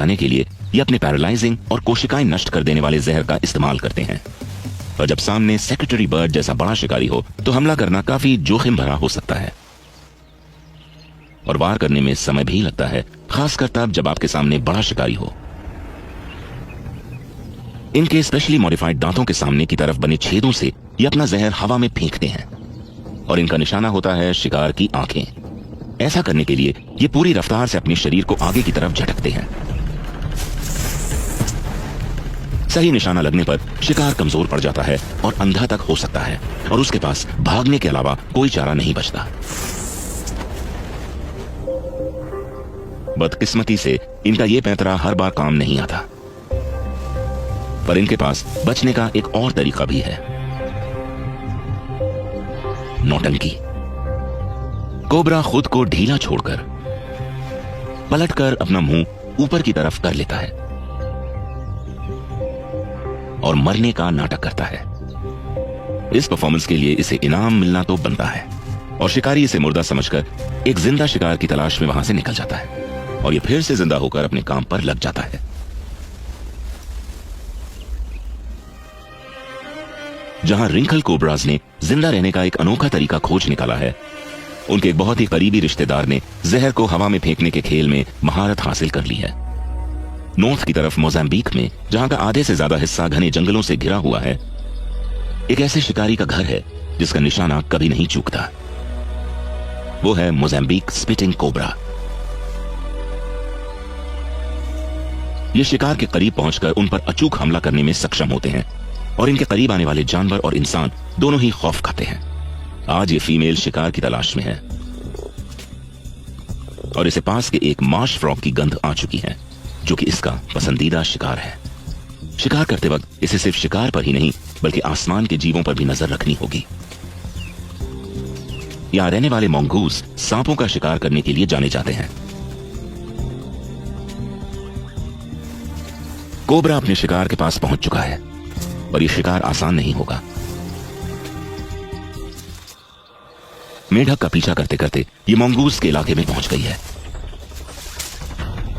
बचाने के लिए ये अपने पैरालाइजिंग और कोशिकाएं नष्ट कर देने वाले जहर का इस्तेमाल करते हैं। और जब सामने सेक्रेटरी बर्ड जैसा बड़ा शिकारी हो तो हमला करना काफी जोखिम भरा हो सकता है और वार करने में समय भी लगता है, खासकर तब जब आपके सामने बड़ा शिकारी हो। इनके स्पेशली मॉडिफाइड दांतों के सामने की तरफ बने छेदों से ये अपना जहर हवा में फेंकते हैं और इनका निशाना होता है शिकार की आंखें। ऐसा करने के लिए ये पूरी रफ्तार से अपने शरीर को आगे की तरफ झटकते हैं। सही निशाना लगने पर शिकार कमजोर पड़ जाता है और अंधा तक हो सकता है और उसके पास भागने के अलावा कोई चारा नहीं बचता। बदकिस्मती से इनका यह पैंतरा हर बार काम नहीं आता, पर इनके पास बचने का एक और तरीका भी है, नौटंकी। कोबरा खुद को ढीला छोड़कर पलटकर अपना मुंह ऊपर की तरफ कर लेता है और मरने का नाटक करता है। इस परफॉर्मेंस के लिए इसे इनाम मिलना तो बनता है और शिकारी इसे मुर्दा समझकर एक जिंदा शिकार की तलाश में वहां से निकल जाता है और ये फिर से जिंदा होकर अपने काम पर लग जाता है। जहां रिंकल कोबराज ने जिंदा रहने का एक अनोखा तरीका खोज निकाला है, उनके एक बहुत ही करीबी रिश्तेदार ने जहर को हवा में फेंकने के खेल में महारत हासिल कर ली है। नॉर्थ की तरफ मोजाम्बिक में, जहां का आधे से ज्यादा हिस्सा घने जंगलों से घिरा हुआ है, एक ऐसे शिकारी का घर है जिसका निशाना कभी नहीं चूकता। वो है मोजाम्बिक स्पिटिंग कोबरा। ये शिकार के करीब पहुंचकर उन पर अचूक हमला करने में सक्षम होते हैं और इनके करीब आने वाले जानवर और इंसान दोनों ही खौफ खाते हैं। आज ये फीमेल शिकार की तलाश में है और इसे पास के एक मार्श फ्रॉग की गंध आ चुकी है, जो कि इसका पसंदीदा शिकार है। शिकार करते वक्त इसे सिर्फ शिकार पर ही नहीं बल्कि आसमान के जीवों पर भी नजर रखनी होगी। यहां रहने वाले मोंगूस सांपों का शिकार करने के लिए जाने जाते हैं। कोबरा अपने शिकार के पास पहुंच चुका है और यह शिकार आसान नहीं होगा। मेढक का पीछा करते करते ये मोंगूस के इलाके में पहुंच गई है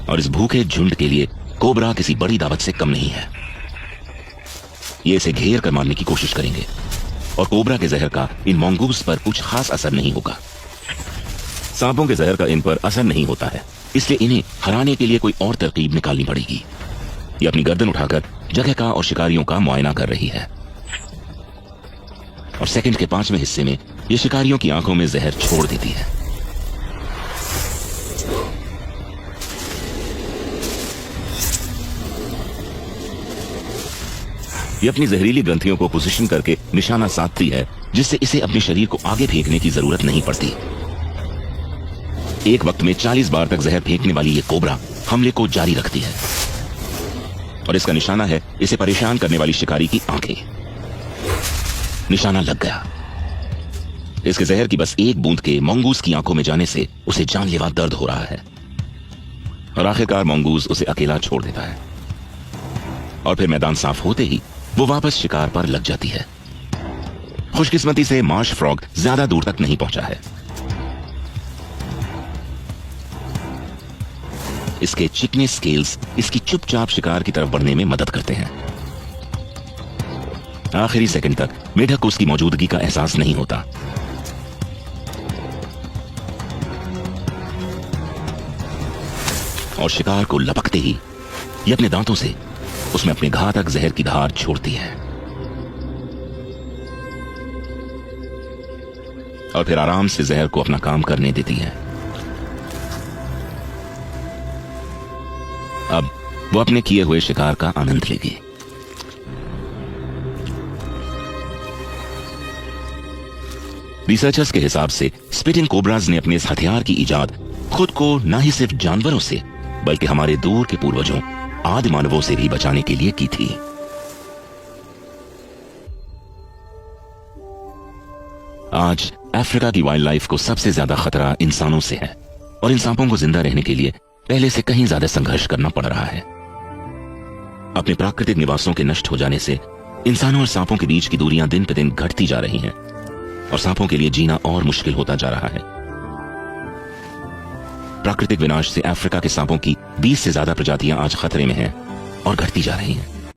और इस भूखे झुंड के लिए कोबरा किसी बड़ी दावत से कम नहीं है। ये इसे घेर कर मारने की कोशिश करेंगे और कोबरा के जहर का इन मोंगूस पर कुछ खास असर नहीं होगा। सांपों के जहर का इन पर असर नहीं होता है, इसलिए इन्हें हराने के लिए कोई और तरकीब निकालनी पड़ेगी। ये अपनी गर्दन उठाकर जगह का और शिकारियों का मुआयना कर रही है और सेकंड के 5वें हिस्से में ये शिकारियों की आंखों में जहर छोड़ देती है। ये अपनी जहरीली ग्रंथियों को पोजीशन करके निशाना साधती है, जिससे इसे अपने शरीर को आगे फेंकने की जरूरत नहीं पड़ती। एक वक्त में 40 बार तक जहर फेंकने वाली ये कोबरा हमले को जारी रखती है और इसका निशाना है इसे परेशान करने वाली शिकारी की आंखें। निशाना लग गया। इसके जहर की बस एक बूंद के मोंगूस की आंखों में जाने से उसे जानलेवा दर्द हो रहा है और आखिरकार मोंगूस उसे अकेला छोड़ देता है और फिर मैदान साफ होते ही वो वापस शिकार पर लग जाती है। खुशकिस्मती से मार्श फ्रॉग ज्यादा दूर तक नहीं पहुंचा है। इसके चिकने स्केल्स इसकी चुपचाप शिकार की तरफ बढ़ने में मदद करते हैं। आखिरी सेकंड तक मेढक को उसकी मौजूदगी का एहसास नहीं होता। और शिकार को लपकते ही ये अपने दांतों से उसमें अपने घातक जहर की धार छोड़ती है और फिर आराम से जहर को अपना काम करने देती है। अब वो अपने किए हुए शिकार का आनंद लेगी। रिसर्चर्स के हिसाब से स्पिटिंग कोबराज ने अपने इस हथियार की इजाद खुद को न ही सिर्फ जानवरों से बल्कि हमारे दूर के पूर्वजों आदि मानवों से भी बचाने के लिए की थी। आज अफ्रीका की वाइल्ड लाइफ को सबसे ज्यादा खतरा इंसानों से है और इन सांपों को जिंदा रहने के लिए पहले से कहीं ज्यादा संघर्ष करना पड़ रहा है। अपने प्राकृतिक निवासों के नष्ट हो जाने से इंसानों और सांपों के बीच की दूरियां दिन पे दिन घटती जा रही हैं और सांपों के लिए जीना और मुश्किल होता जा रहा है। प्राकृतिक विनाश से अफ्रीका के सांपों की 20 से ज्यादा प्रजातियां आज खतरे में हैं और घटती जा रही हैं।